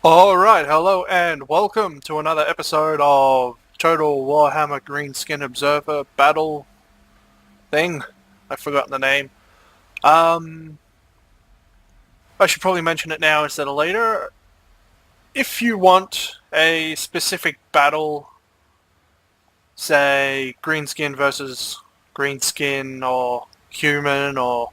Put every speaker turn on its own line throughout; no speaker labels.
Alright, hello and welcome to another episode of Total Warhammer Greenskin Observer Battle thing. I've forgotten the name. I should probably mention it now instead of later. If you want a specific battle, say Greenskin versus Greenskin or Human or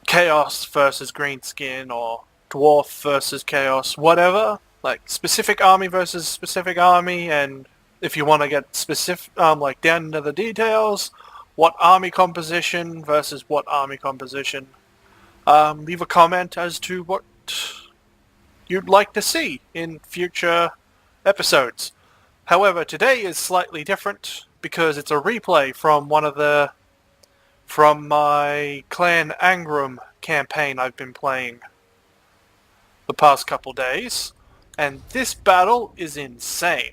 Chaos versus Greenskin or Dwarf versus Chaos, whatever. Like specific army versus specific army, and if you want to get specific, like down into the details, what army composition versus what army composition. Leave a comment as to what you'd like to see in future episodes. However, today is slightly different because it's a replay from from my Clan Angrund campaign I've been playing the past couple days, and this battle is insane.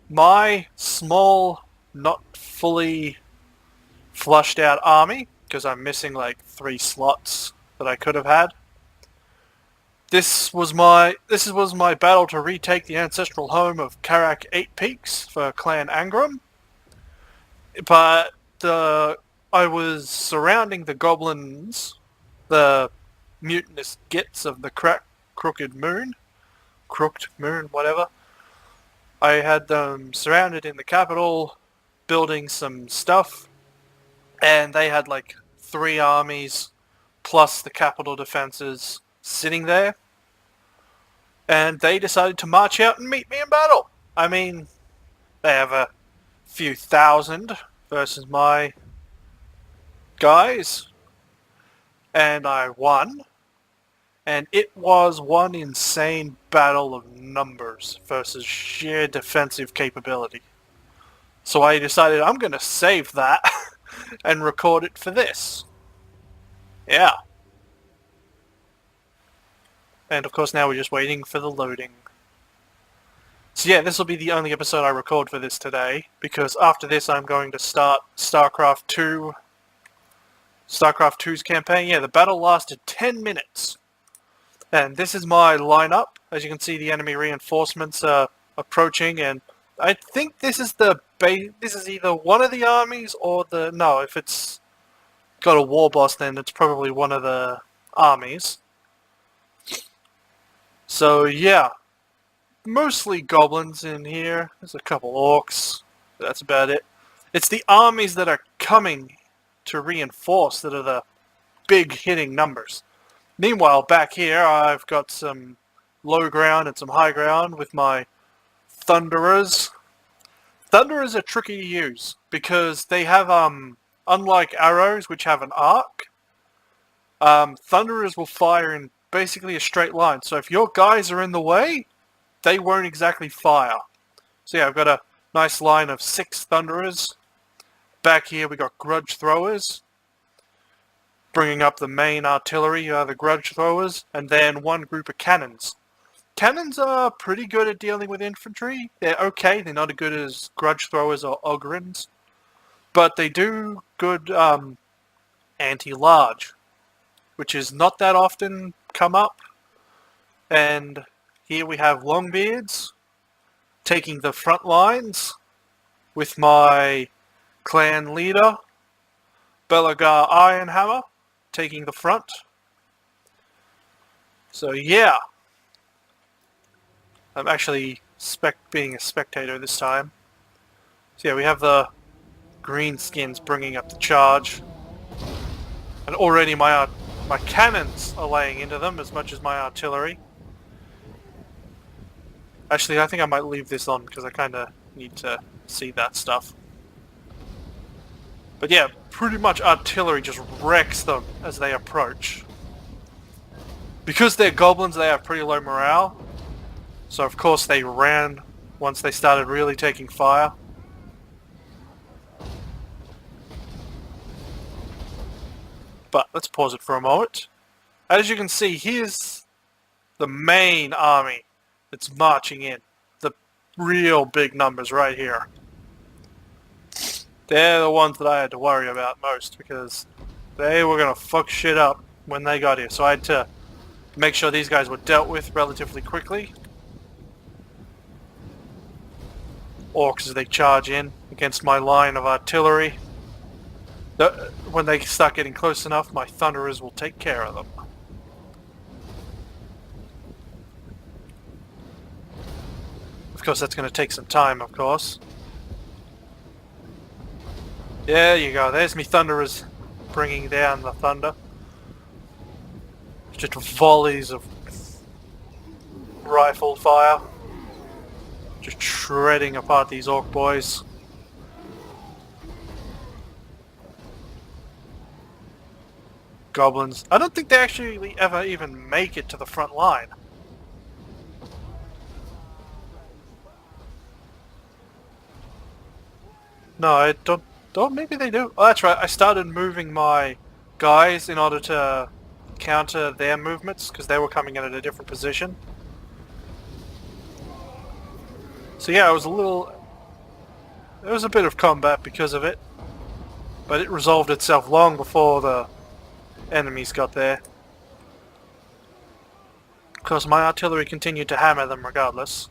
My small, not fully flushed out army, because I'm missing like 3 slots that I could have had. This was my battle to retake the ancestral home of Karak 8 Peaks for Clan Angrund, but I was surrounding the goblins, the mutinous gits of the crooked moon, whatever. I had them surrounded in the capital, building some stuff, and they had like 3 armies plus the capital defenses sitting there, and they decided to march out and meet me in battle. I mean, they have a few thousand versus my guys, and I won. And it was one insane battle of numbers versus sheer defensive capability. So I decided I'm going to save that and record it for this. Yeah. And of course now we're just waiting for the loading. So yeah, this will be the only episode I record for this today, because after this I'm going to start StarCraft 2's campaign. Yeah, the battle lasted 10 minutes. And this is my lineup. As you can see, the enemy reinforcements are approaching, and I think this is this is either one of the armies or no, if it's got a war boss, then it's probably one of the armies. So yeah, mostly goblins in here. There's a couple orcs. That's about it. It's the armies that are coming to reinforce that are the big hitting numbers. Meanwhile, back here, I've got some low ground and some high ground with my Thunderers. Thunderers are tricky to use because they have, unlike arrows, which have an arc, Thunderers will fire in basically a straight line. So if your guys are in the way, they won't exactly fire. So yeah, I've got a nice line of 6 Thunderers. Back here, we got Grudge Throwers. Bringing up the main artillery, the grudge throwers, and then one group of cannons. Cannons are pretty good at dealing with infantry. They're okay, they're not as good as grudge throwers or Ogrins, but they do good anti-large, which is not that often come up. And here we have Longbeards taking the front lines with my clan leader, Belagar Ironhammer, taking the front. So yeah, I'm actually being a spectator this time. So yeah, we have the greenskins bringing up the charge, and already my cannons are laying into them as much as my artillery. Actually, I think I might leave this on because I kind of need to see that stuff. But yeah, pretty much artillery just wrecks them as they approach. Because they're goblins, they have pretty low morale. So of course they ran once they started really taking fire. But let's pause it for a moment. As you can see, here's the main army that's marching in. The real big numbers right here. They're the ones that I had to worry about most, because they were going to fuck shit up when they got here. So I had to Make sure these guys were dealt with relatively quickly. Orcs as they charge in against my line of artillery. When they start getting close enough, my thunderers will take care of them. Of course, that's going to take some time, of course. There you go, there's me thunderers bringing down the thunder. Just volleys of rifle fire. Just shredding apart these orc boys. Goblins. I don't think they actually ever even make it to the front line. No, I don't. Oh, maybe they do. Oh, that's right. I started moving my guys in order to counter their movements because they were coming in at a different position. So yeah, it was a little... There was a bit of combat because of it. But it resolved itself long before the enemies got there. Of course, my artillery continued to hammer them regardless.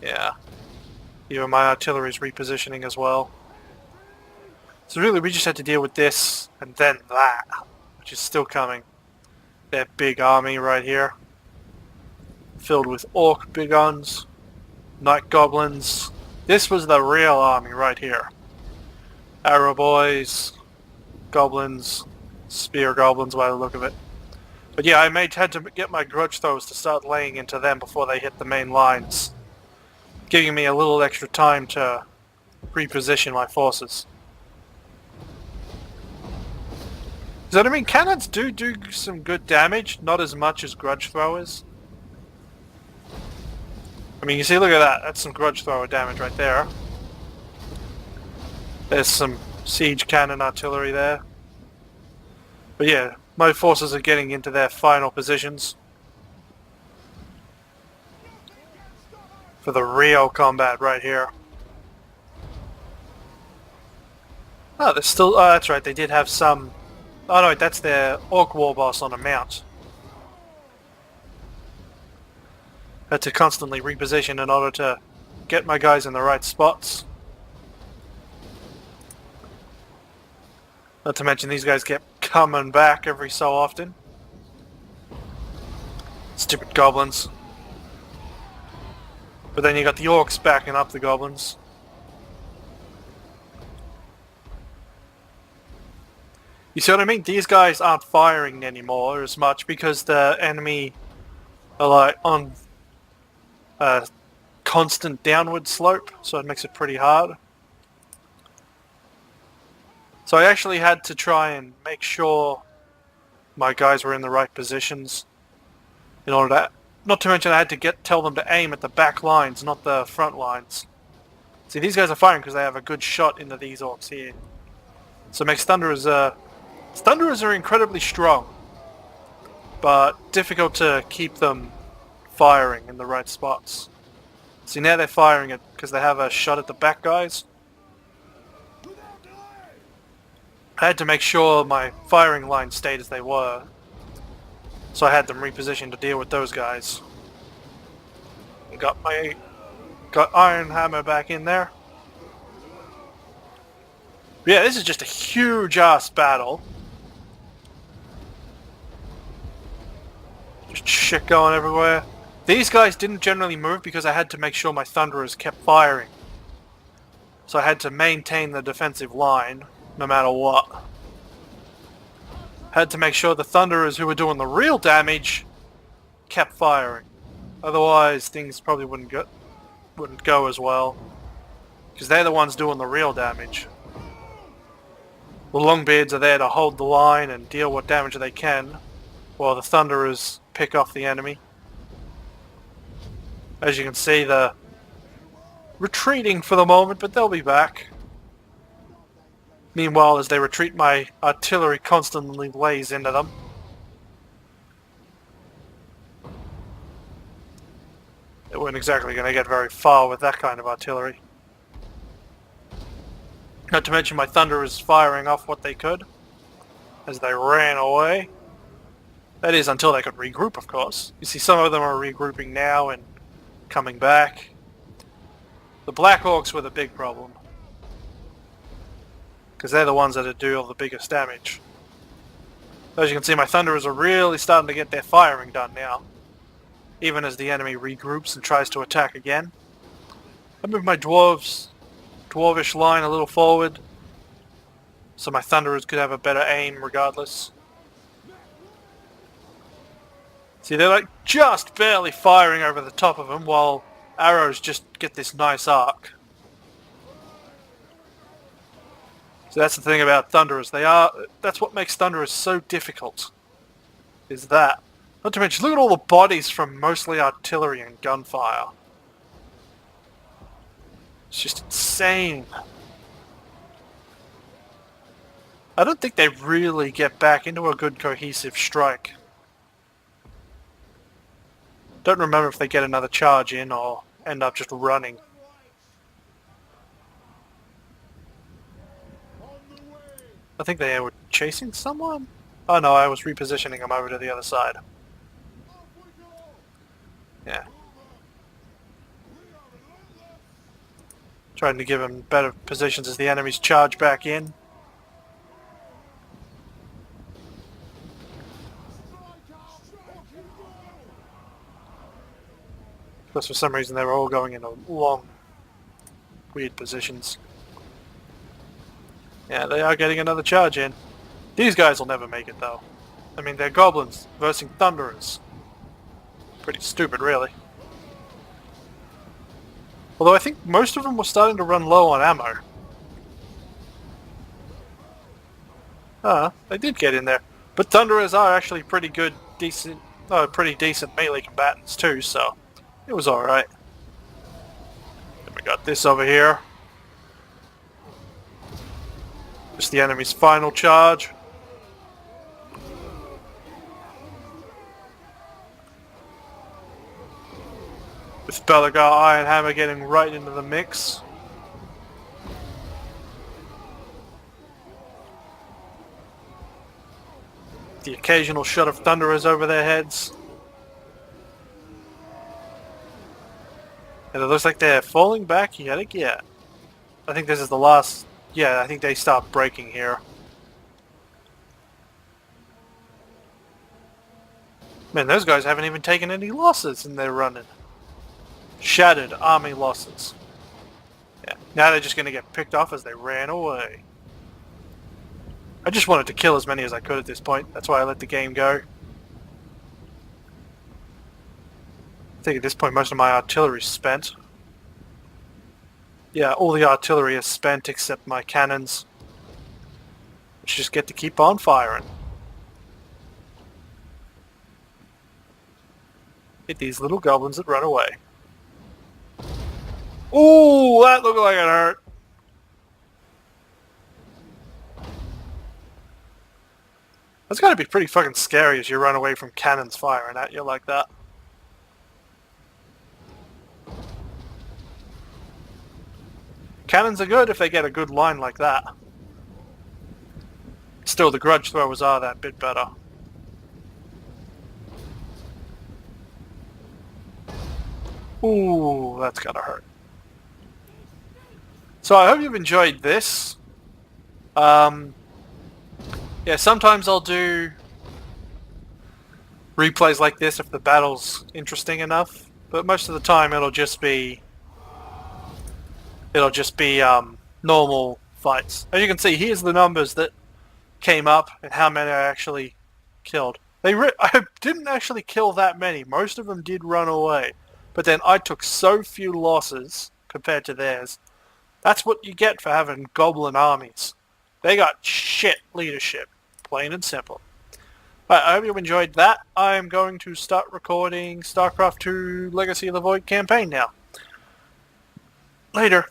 Yeah. Even my artillery's repositioning as well. So really we just had to deal with this and then that, which is still coming. That big army right here. Filled with orc big guns, night goblins. This was the real army right here. Arrow boys, goblins, spear goblins by the look of it. But yeah, I had to get my grudge throws to start laying into them before they hit the main lines. Giving me a little extra time to reposition my forces. So I mean, cannons do some good damage, not as much as grudge throwers. I mean, you see, look at that. That's some grudge thrower damage right there. There's some siege cannon artillery there. But yeah, my forces are getting into their final positions for the real combat right here. Oh, there's still... Oh, that's right. They did have some... Oh no, that's their orc war boss on a mount. Had to constantly reposition in order to get my guys in the right spots. Not to mention these guys kept coming back every so often. Stupid goblins. But then you got the orcs backing up the goblins. You see what I mean? These guys aren't firing anymore as much because the enemy are like on a constant downward slope, so it makes it pretty hard. So I actually had to try and make sure my guys were in the right positions in order to... Not to mention I had to tell them to aim at the back lines, not the front lines. See, these guys are firing because they have a good shot into these orcs here. So it makes Thunderers... Thunderers are incredibly strong, but difficult to keep them firing in the right spots. See, now they're firing it because they have a shot at the back guys. I had to make sure my firing line stayed as they were, so I had them repositioned to deal with those guys. Got Iron Hammer back in there. Yeah, this is just a huge ass battle. Just shit going everywhere. These guys didn't generally move because I had to make sure my Thunderers kept firing. So I had to maintain the defensive line no matter what. Had to make sure the Thunderers who were doing the real damage kept firing. Otherwise things probably wouldn't go as well. Because they're the ones doing the real damage. The Longbeards are there to hold the line and deal what damage they can, while the Thunderers pick off the enemy. As you can see, they're retreating for the moment, but they'll be back. Meanwhile, as they retreat, my artillery constantly lays into them. They weren't exactly going to get very far with that kind of artillery. Not to mention my Thunderers firing off what they could as they ran away. That is, until they could regroup, of course. You see, some of them are regrouping now and coming back. The Black Hawks were the big problem, because they're the ones that do all the biggest damage. As you can see, my Thunderers are really starting to get their firing done now, even as the enemy regroups and tries to attack again. I move my dwarvish line a little forward, so my Thunderers could have a better aim regardless. See, they're like just barely firing over the top of them, while arrows just get this nice arc. So that's the thing about Thunderers. That's what makes Thunderers so difficult. Is that. Not to mention, look at all the bodies from mostly artillery and gunfire. It's just insane. I don't think they really get back into a good cohesive strike. Don't remember if they get another charge in or end up just running. I think they were chasing someone? Oh no, I was repositioning them over to the other side. Yeah. Trying to give them better positions as the enemies charge back in. Plus for some reason they were all going in long, weird positions. Yeah, they are getting another charge in. These guys will never make it though. I mean, they're goblins versus Thunderers. Pretty stupid, really. Although I think most of them were starting to run low on ammo. They did get in there. But Thunderers are actually pretty good, pretty decent melee combatants too, so it was alright. Then we got this over here. Just the enemy's final charge. With Belagar Iron Hammer getting right into the mix. The occasional shot of Thunderers over their heads. And it looks like they're falling back yet again. I think this is the last... Yeah, I think they start breaking here. Man, those guys haven't even taken any losses and they're running. Shattered army losses. Yeah, now they're just going to get picked off as they ran away. I just wanted to kill as many as I could at this point. That's why I let the game go. I think at this point most of my artillery's spent. Yeah, all the artillery is spent except my cannons, which just get to keep on firing. Hit these little goblins that run away. Ooh, that looked like it hurt. That's gotta be pretty fucking scary as you run away from cannons firing at you like that. Cannons are good if they get a good line like that. Still, the grudge throwers are that bit better. Ooh, that's gotta hurt. So I hope you've enjoyed this. Yeah, sometimes I'll do replays like this if the battle's interesting enough, but most of the time it'll just be normal fights. As you can see, here's the numbers that came up and how many I actually killed. I didn't actually kill that many. Most of them did run away, but then I took so few losses compared to theirs. That's what you get for having goblin armies. They got shit leadership, plain and simple. Right, I hope you enjoyed that. I'm going to start recording StarCraft 2 Legacy of the Void campaign now. Later.